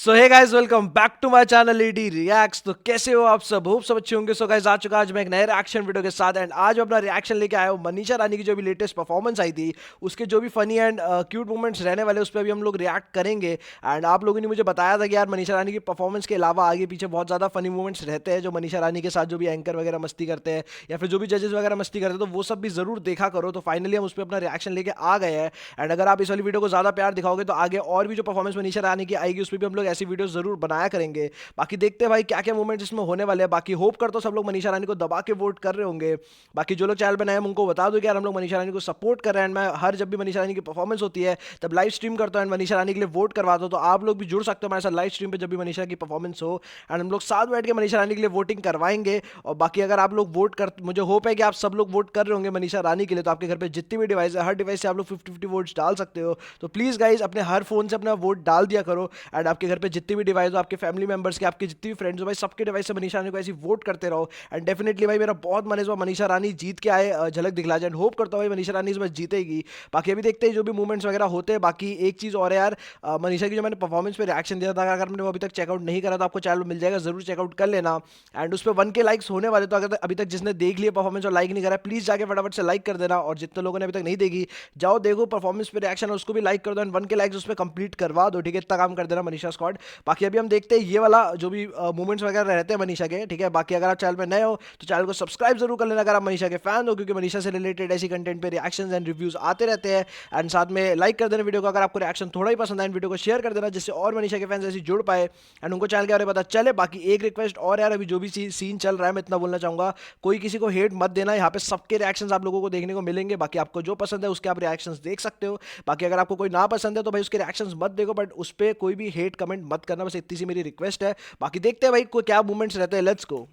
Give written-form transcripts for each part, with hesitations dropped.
So hey guys, welcome back to my channel ED reacts. तो कैसे हो आप सब? होप सब अच्छे होंगे। सो गाइस, आ चुका आज मैं एक नए रिएक्शन वीडियो के साथ एंड आज मैं अपना रिएक्शन लेके आया हूँ मनीषा रानी की जो भी लेटेस्ट परफॉर्मेंस आई थी, उसके जो भी फनी एंड क्यूट मोमेंट्स रहने वाले उस पर अभी हम लोग रिएक्ट करेंगे। एंड आप लोगों ने मुझे बताया था कि यार मनीषा रानी की परफॉर्मेंस के अलावा आगे पीछे बहुत ज़्यादा फनी मोमेंट्स रहते हैं जो मनीषा रानी के साथ जो भी एंकर वगैरह मस्ती करते हैं या फिर जो भी जजेस वगैरह मस्ती करते हैं, तो वो सब भी जरूर देखा करो। तो फाइनली हम उस पर अपना रिएक्शन लेके आ गए हैं एंड अगर आप इस वाली वीडियो को ज़्यादा प्यार दिखाओगे तो आगे और भी जो परफॉर्मेंस मनीषा रानी की आएगी उस पर भी हम लोग ऐसी वीडियो जरूर बनाया करेंगे। बाकी देखते हैं भाई क्या क्या मोमेंट्स इसमें होने वाले हैं। बाकी होप करता हूं सब लोग मनीषा रानी को दबा के वोट कर रहे होंगे। बाकी जो लोग चैनल पे नए हैं उनको बता दो कि यार हम लोग मनीषा रानी को सपोर्ट कर रहे हैं। मैं हर जब भी मनीषा रानी की परफॉर्मेंस होती है तब लाइव स्ट्रीम करता हूं एंड मनीषा रानी के लिए वोट करवाता हूं। तो आप लोग भी जुड़ सकते हो हमारे साथ लाइव स्ट्रीम पे जब भी मनीषा की परफॉर्मेंस हो एंड हम लोग साथ बैठ के मनीषा रानी के लिए वोटिंग करवाएंगे। और बाकी अगर आप लोग वोट कर, मुझे होप है कि आप सब लोग वोट कर रहे होंगे मनीषा रानी के लिए, तो आपके घर पे जितनी भी डिवाइस है हर डिवाइस से आप लोग 50-50 वोट्स डाल सकते हो। तो प्लीज़ गाइज अपने हर फोन से अपना वोट डाल दिया करो एंड आपके घर पे जितनी भी डिवाइस हो, आपके फैमिली मेंबर्स के, आपके जितनी भी फ्रेंड्स हो भाई, सबके डिवाइस से मनीषा रानी को ऐसी वोट करते रहो। एंड डेफिनेटली भाई मेरा बहुत मन है इस बार मनीषा रानी जीत के आए, झलक दिखला जाए। होप करता हूँ भाई मनीषा रानी इस बार जीतेगी। बाकी अभी देखते हैं जो भी मूवमेंट्स वगैरह होते हैं। बाकी एक चीज़ और है यार, मनीषा की जो मैंने परफॉर्मेंस पे रिएक्शन दिया था, अगर आपने वो अभी तक चेकआउट नहीं करा तो आपको चैनल मिल जाएगा, जरूर चेकआउट कर लेना। एंड उस पर 1K लाइक्स होने वाले, तो अगर अभी तक जिसने देख लिया परफॉर्मेंस और लाइक नहीं करा प्लीज़ जाके फटाफट से लाइक कर देना। और जितने लोगों ने अभी तक नहीं देखी जाओ देखो परफॉर्मेंस पे रिएक्शन, उसको भी लाइक कर दो एंड 1K लाइक्स उस पर कंप्लीट करवा दो। ठीक है, इतना काम कर देना मनीषा स्क्वाड। बाकी अभी हम देखते हैं ये वाला जो भी मूवमेंट्स वगैरह रहते हैं मनीषा के। ठीक है, बाकी अगर आप चैनल में नए हो तो चैनल को सब्सक्राइब जरूर कर लेना अगर आप मनीषा के फैन हो, क्योंकि मनीषा से रिलेटेड ऐसी कंटेंट पे रिएक्शंस एंड रिव्यूज आते रहते हैं। एंड साथ में लाइक कर देना वीडियो को अगर आपको रिएक्शन थोड़ा ही पसंद आए, वीडियो को शेयर कर देना जिससे और मनीषा के फैंस ऐसे जुड़ पाए एंड उनको चैनल के बारे में पता चले। बाकी एक रिक्वेस्ट और यार, अभी जो भी सीन चल रहा है मैं इतना बोलना चाहूंगा, कोई किसी को हेट मत देना। यहाँ पे सबके रिएक्शंस आप लोगों को देखने को मिलेंगे। बाकी आपको जो पसंद है उसके आप रिएक्शंस देख सकते हो। बाकी अगर आपको कोई ना पसंद है तो भाई उसके रिएक्शंस मत देखो, बट उस पर कोई भी हेट कमेंट मत करना, बस इतनी सी मेरी रिक्वेस्ट है। बाकी देखते हैं भाई कोई क्या मूवमेंट्स रहते हैं। Let's go.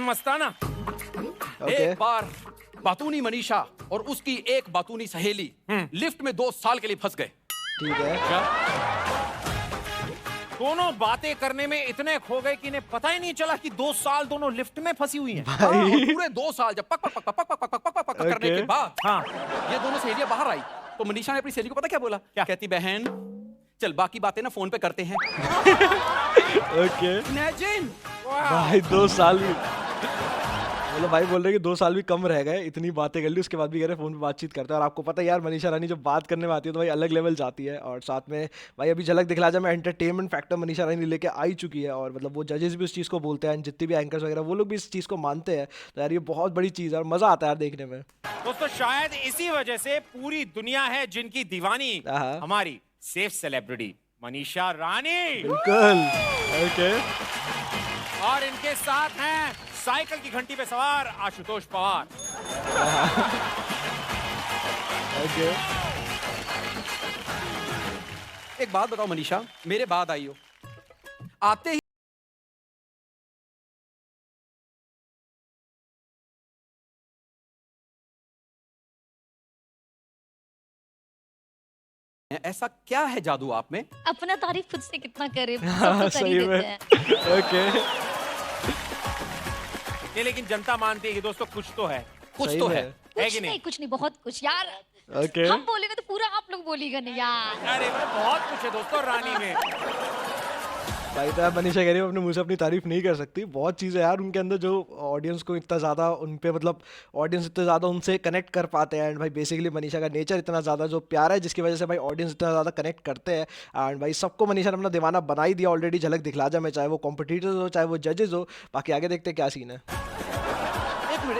मस्ताना। एक बार बातूनी मनीषा और उसकी एक बातूनी सहेली लिफ्ट में 2 साल के लिए फंस गए। ठीक है, क्या? दोनों बातें करने में इतने खो गए कि इन्हें पता ही नहीं चला कि 2 साल दोनों लिफ्ट में फंसी हुई हैं। हाँ, और पूरे 2 साल जब पक पक पक पक पक पक पक पक करने के बाद हाँ ये दोनों सहेलियां बाहर आई तो मनीषा ने अपनी सहेली को पता क्या बोला? क्या कहती? बहन चल बाकी बातें ना फोन पे करते हैं। ओके इमेजिन भाई 2 साल भी, मतलब भाई बोल रहे कि 2 साल भी कम रह गए, इतनी बातें कर ली उसके बाद भी कह रहे फोन पे बातचीत करते हैं। और आपको पता है यार मनीषा रानी जब बात करने में आती है तो भाई अलग लेवल जाती है। और साथ में भाई अभी झलक दिखला जा में एंटरटेनमेंट फैक्टर मनीषा रानी लेके आई चुकी है और मतलब वो जजेस भी उस चीज़ को बोलते हैं, जितने भी एंकर्स वगैरह वो लोग भी इस चीज़ को मानते हैं। तो यार ये बहुत बड़ी चीज़ है और मज़ा आता है यार देखने में। दोस्तों शायद इसी वजह से पूरी दुनिया है जिनकी दीवानी हमारी सेफ सेलिब्रिटी मनीषा रानी। बिल्कुल। ओके, और इनके साथ हैं साइकिल की घंटी पे सवार आशुतोष पवार। ओके। एक बात बताओ मनीषा, मेरे बाद आई हो, आते ही ऐसा क्या है जादू आप में? अपना तारीफ खुद से कितना करे, सबको कर ही सही देते में। हैं। ओके, ये लेकिन जनता मानती है कि दोस्तों कुछ तो है, कुछ सही तो में। है। कुछ नहीं बहुत कुछ यार। ओके। हम बोलेंगे तो पूरा आप लोग बोलिएगा नहीं यार। अरे बहुत कुछ है दोस्तों रानी में। भाई तो यार मनीषा कह रही है अपने मुंह से अपनी तारीफ नहीं कर सकती, बहुत चीज़ें यार उनके अंदर जो ऑडियंस को इतना ज़्यादा उन पे, मतलब ऑडियंस इतना ज़्यादा उनसे कनेक्ट कर पाते हैं। एंड भाई बेसिकली मनीषा का नेचर इतना ज़्यादा जो प्यारा है जिसकी वजह से भाई ऑडियंस इतना ज़्यादा कनेक्ट करते हैं। एंड भाई सबको मनीषा ने अपना दीवाना बना ही दिया ऑलरेडी झलक दिखला जा में, चाहे वो कॉम्पिटिटर्स हो चाहे वो जजेस हो। बाकी आगे देखते हैं क्या सीन है।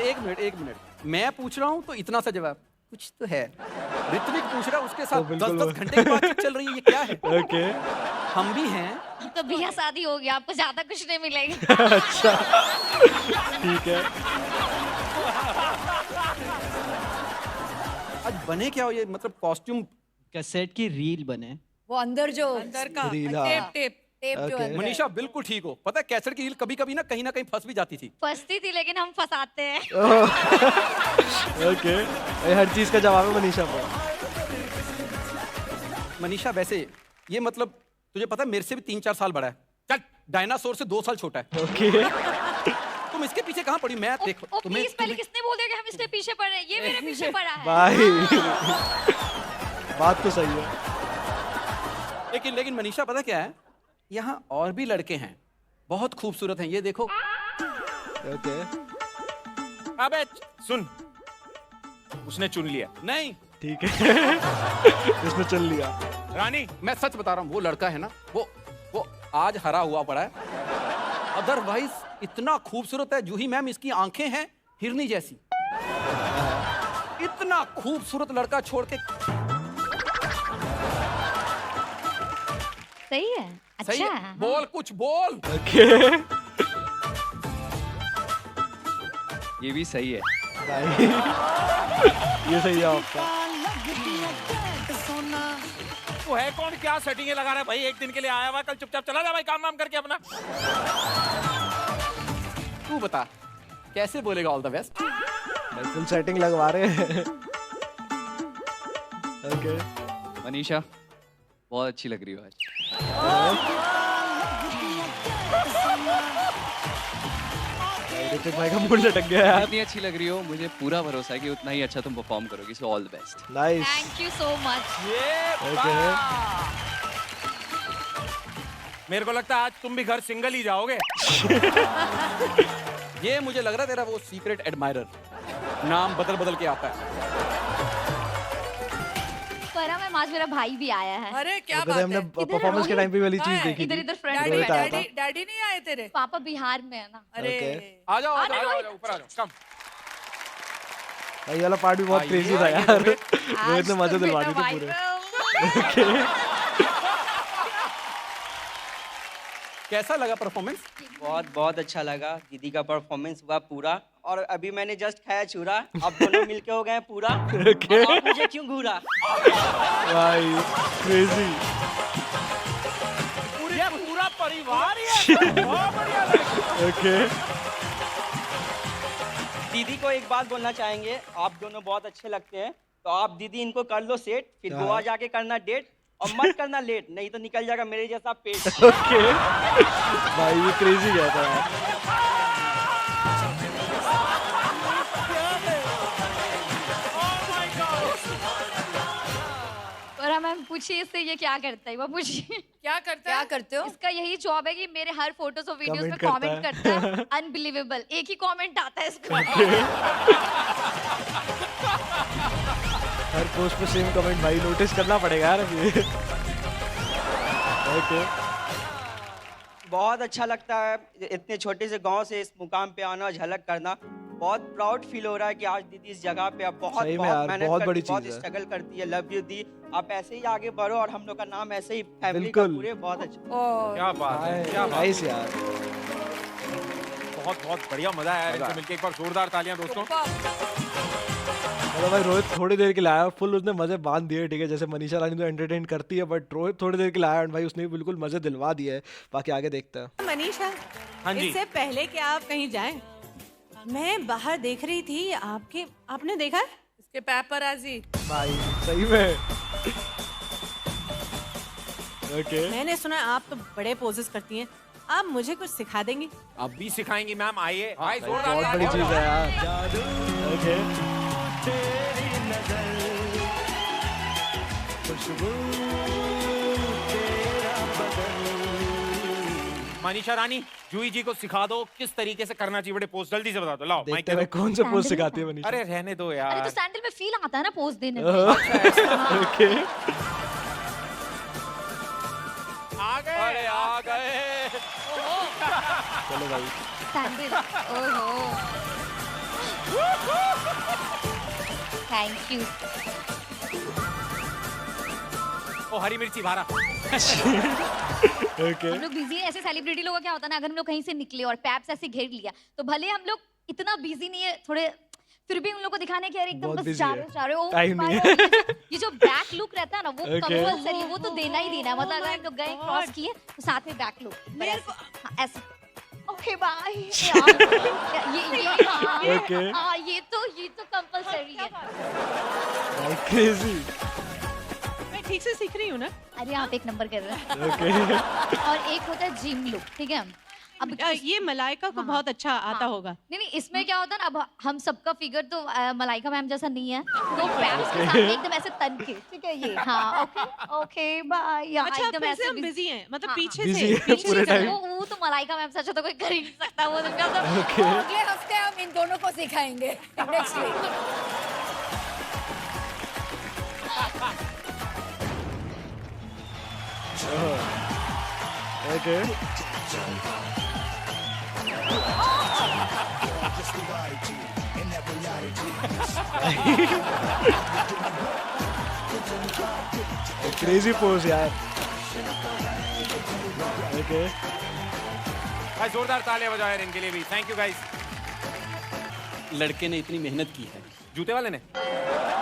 एक मिनट मैं पूछ रहा हूँ तो इतना सा जवाब, कुछ तो है। ऋत्विक पूछ रहा है, उसके साथ तो बिल्कुल 10-10 घंटे की बातचीत चल रही है, ये क्या है? ओके। हम भी हैं। तो भैया शादी हो गया, आपको ज्यादा कुछ नहीं मिलेगा। अच्छा ठीक है। आज बने क्या हो ये, मतलब कॉस्ट्यूम कैसेट की रील बने। वो अंदर का रील, हाँ। टेप जो Okay. अंदर है। मनीषा बिल्कुल ठीक हो। पता है कैसेट की रील कभी कभी ना कहीं फंस भी जाती थी। फंसती थी लेकिन हम फंसाते हैं। ओके, हर चीज़ का जवाब है मनीषा पर। मनीषा वैसे ये मतलब तुझे पता है मेरे से भी 3-4 साल बड़ा है। चल डायनासोर से 2 साल छोटा है। ओके। तुम इसके पीछे कहाँ पड़ी? मैं देखो तुम्हें प्लीज पहले किसने बोल दिया कि हम इसके पीछे पड़ रहे हैं? ये मेरे पीछे पड़ा है। भाई बात तो सही है। लेकिन मनीषा पता क्या है, यहाँ और भी लड़के हैं, बहुत खूबसूरत हैं, ये देखो। ओके अबे सुन, उसने चुन लिया। नहीं, ठीक है। इसने चल लिया। रानी मैं सच बता रहा हूँ, वो लड़का है ना, वो आज हरा हुआ पड़ा है। अदरवाइज इतना खूबसूरत है। जूही मैम, इसकी आंखें हैं हिरनी जैसी। इतना खूबसूरत लड़का छोड़ के। सही है। सही अच्छा है? बोल, कुछ बोल। ओके ये भी सही है। भाई ये सही है आपका। तू है कौन, क्या सेटिंगें लगा रहा है भाई? एक दिन के लिए आया हुआ, कल चुपचाप चला जा भाई, काम वाम करके अपना। तू बता कैसे बोलेगा all the best? Full setting लगवा रहे हैं। ओके मनीषा बहुत अच्छी लग रही हो आज। ऋतिक भाई का मूड लटक गया यार। इतनी अच्छी लग रही हो, मुझे पूरा भरोसा है कि उतना ही अच्छा तुम परफॉर्म करोगे। So all the best. Nice. Thank you so much. Okay मेरे को लगता है आज तुम भी घर सिंगल ही जाओगे। ये मुझे लग रहा है तेरा वो सीक्रेट एडमायरर, नाम बदल बदल के आता है। पर मैम आज मेरा भाई भी आया है। अरे क्या तो बात हमने है। परफॉर्मेंस के टाइम पे वाली चीज हाँ, देखी इधर थी। इधर फ्रंट डैडी में रोहित आया डैडी डैडी नहीं आए तेरे? पापा बिहार में है ना। अरे Okay. आ जाओ, आ आना जाओ, आ रोहित। जाओ, ऊपर आ जाओ, कम। भाई वाला पार्ट भी बहुत आइए, क्रेजी था आइए, यार। रोहित। रोहित ने मजे दिलवा दिए थे भाई पूरे। कैसा लगा परफॉर्मेंस? बहुत बहुत अच्छा लगा। दीदी का परफॉर्मेंस हुआ पूरा, और अभी मैंने जस्ट खाया चूरा। अब दोनों मिलके हो गए हैं पूरा। Okay. और आप मुझे क्यों घूरा? भाई क्रेजी। ये पूरा परिवार ही है। बहुत बढ़िया लगा। ओके दीदी को एक बात बोलना चाहेंगे, आप दोनों बहुत अच्छे लगते हैं, तो आप दीदी इनको कर लो सेट, फिर हाँ। गोवा जाके करना डेट, और मत करना लेट, नहीं तो निकल जाएगा मेरे जैसा पेट। ओके भाई ये क्रेजी गया था यार। और मैम पूछिए इससे ये क्या करता है, वो पूछिए। क्या करते हो? इसका यही जॉब है कि मेरे हर फोटोज और वीडियोस में Comment कमेंट करता करता है। अनबिलीवेबल, एक ही कमेंट आता है इसको। हर पोस्ट पे सेम कमेंट, भाई नोटिस करना पड़ेगा यार अभी। ओके बहुत अच्छा लगता है इतने छोटे से गांव से इस मुकाम पे आना, झलक करना। बहुत प्राउड फील हो रहा है कि आज दीदी इस जगह पे अब बहुत सही में बहुत यार, मेहनत बहुत बड़ी करती है, बहुत चीज़ है। स्ट्रगल करती है। लव यू दी, आप ऐसे ही आगे बढ़ो, और हम लोग का नाम ऐसे ही फैमिली का बिल्कुल। पूरे बहुत अच्छा। और क्या बात है, क्या बात है। नाइस यार। बहुत बहुत बढ़िया, मजा आया इनसे मिलके। एक बार जोरदार तालियां दोस्तों। मतलब भाई रोहित थोड़ी देर के लिए आया, फुल उसने मजे बांध दिए। ठीक है, जैसे मनीषा रानी तो एंटरटेन करती है, बट रोहित थोड़ी देर के लिए आया और भाई उसने भी बिल्कुल मजे दिलवा दिए है। बाकी आगे देखते हैं। मनीषा, हाँ जी। इससे पहले कि आप कहीं जाएं, मैं बाहर देख रही थी आपने देखा है? इसके पेपराजी। भाई सही में। ओके मैंने सुना है आप तो बड़े पोजेस करती हैं, आप मुझे कुछ सिखा देंगी? अब भी सिखाएंगी मैम, आइए। भाई बहुत जोरदार बड़ी तालियां। चीज है यार। ओके मनीषा रानी, जूही जी को सिखा दो किस तरीके से करना चाहिए। बड़े पोस्ट जल्दी से बता दो, लाओ माइक देखते हैं कौन से पोस्ट सिखाती है मनीषा। अरे रहने दो अरे यार। तो सैंडल में फील आता है ना पोज देने में। ओके आ गए, अरे आ गए। चलो भाई। सैंडल, ओहो। Thank you. ओ हरी मिर्ची भारा। ओके हम लोग बिजी हैं, ऐसे सेलिब्रिटी लोगों का क्या होता है ना, अगर हम लोग कहीं से निकले और पैप्स ऐसे घेर लिया, तो भले हम लोग इतना बिजी नहीं है थोड़े, फिर भी उन लोग को दिखाने के यार एकदम बहुत बस busy जा है। रहे हो, जा रहे हो। Time नहीं है। ये जो बैक लुक रहता है ना, वो Okay. कंपल्सरी, वो तो देना ही देना है। मतलब अगर हम लोग गए क्रॉस किए तो साथ में बैक लुक ऐसे। Okay bye. ये हाँ, Okay. हाँ, ये तो कंपल्सरी है। भाई क्रेजी। मैं ठीक से सीख रही हूँ ना? अरे आप एक नंबर कर रहे हैं। ओके और एक होता है जिम लुक, ठीक है? अब ये मलाइका को हाँ, बहुत अच्छा आता हाँ। होगा। नहीं नहीं, इसमें क्या होता है ना, अब हम सबका फिगर तो मलाइका मैम जैसा नहीं है, तो पैम्स के साथ एकदम ऐसे तन के, ठीक है ये, हाँ ओके ओके बाय, अच्छा एकदम फिर से ऐसे हम बिजी हैं, मतलब हाँ, पीछे Busy से है पीछे पूरे से time। वो तो मलाइका मैम से अच्छा तो कोई कर ही नहीं सकता, वो तो अगले हफ्ते हम इन दोनों को सिखाएंगे next week. Okay crazy pose यार। ओके भाई जोरदार तालियां बजाओ यार इनके लिए भी। Thank you guys. लड़के ने इतनी मेहनत की है। जूते वाले ने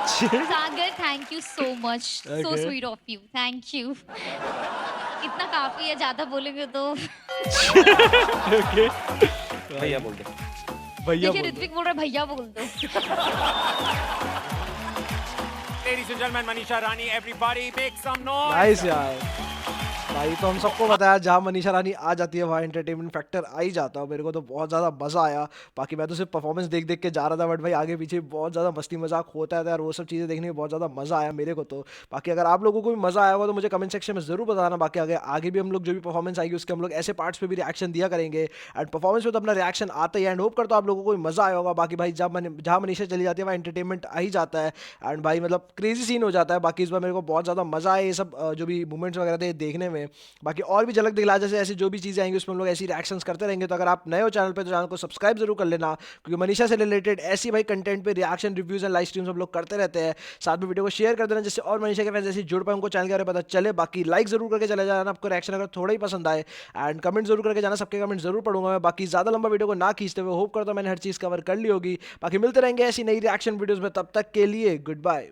Sagar, thank you so much, so Okay. Sweet of you, thank you. इतना काफी है, ज्यादा बोलेंगे तो ओके भैया बोल दे। भैया देखिए ऋत्विक बोल रहा है भैया बोल दो। Ladies and gentlemen, Manisha Rani, everybody make some noise. Nice यार। भाई तो हम सबको बताया जहाँ मनीषा रानी आ जाती है वहाँ एंटरटेनमेंट फैक्टर आ ही जाता है। मेरे को तो बहुत ज़्यादा मज़ा आया। बाकी मैं तो सिर्फ परफॉर्मेंस देख देख के जा रहा था, बट भाई आगे पीछे बहुत ज़्यादा मस्ती मजाक होता है यार, वो सब चीज़ें देखने में बहुत ज़्यादा मज़ा आया मेरे को तो। बाकी अगर आप लोगों को भी मज़ा आया होगा तो मुझे कमेंट सेक्शन में ज़रूर बताना। बाकी आगे भी हम लोग जो भी परफॉर्मेंस आएगी उसके हम लोग ऐसे पार्ट्स पे भी रिएक्शन दिया करेंगे। एंड परफॉर्मेंस पे तो अपना रिएक्शन आता ही है। एंड होप करता हूँ आप लोगों को भी मज़ा आया होगा। बाकी भाई जहाँ मनीषा चली जाती है वहाँ एंटरटेनमेंट आ ही जाता है। एंड भाई मतलब क्रेजी सीन हो जाता है। बाकी इस बार मेरे को बहुत ज़्यादा मज़ा आया ये सब जो भी मूवमेंट्स वगैरह थे देखने में। बाकी और भी झलक दिखला जैसे ऐसी जो भी चीज़ें आएंगी उसमें हम लोग ऐसी रिएक्शंस करते रहेंगे। तो अगर आप नए हो चैनल पे तो चैनल को सब्सक्राइब जरूर कर लेना, क्योंकि मनीषा से रिलेटेड ऐसी भाई कंटेंट पे reaction reviews and live streams हम लोग करते रहते हैं। साथ में वीडियो को शेयर कर देना जिससे और मनीषा के फैंस ऐसे जुड़ पाए, उनको चैनल के बारे में पता चले। बाकी लाइक जरूर करके चले जाना आपको रिएक्शन अगर थोड़ा ही पसंद आए। एंड कमेंट जरूर करके जाना, सबके कमेंट जरूर पढ़ूंगा मैं। बाकी ज़्यादा लंबा वीडियो को ना खींचते हुए होप करता हूं मैंने हर चीज़ कवर कर ली होगी। बाकी मिलते रहेंगे ऐसी नई रिएक्शन वीडियोज़ में, तब तक के लिए गुड बाय।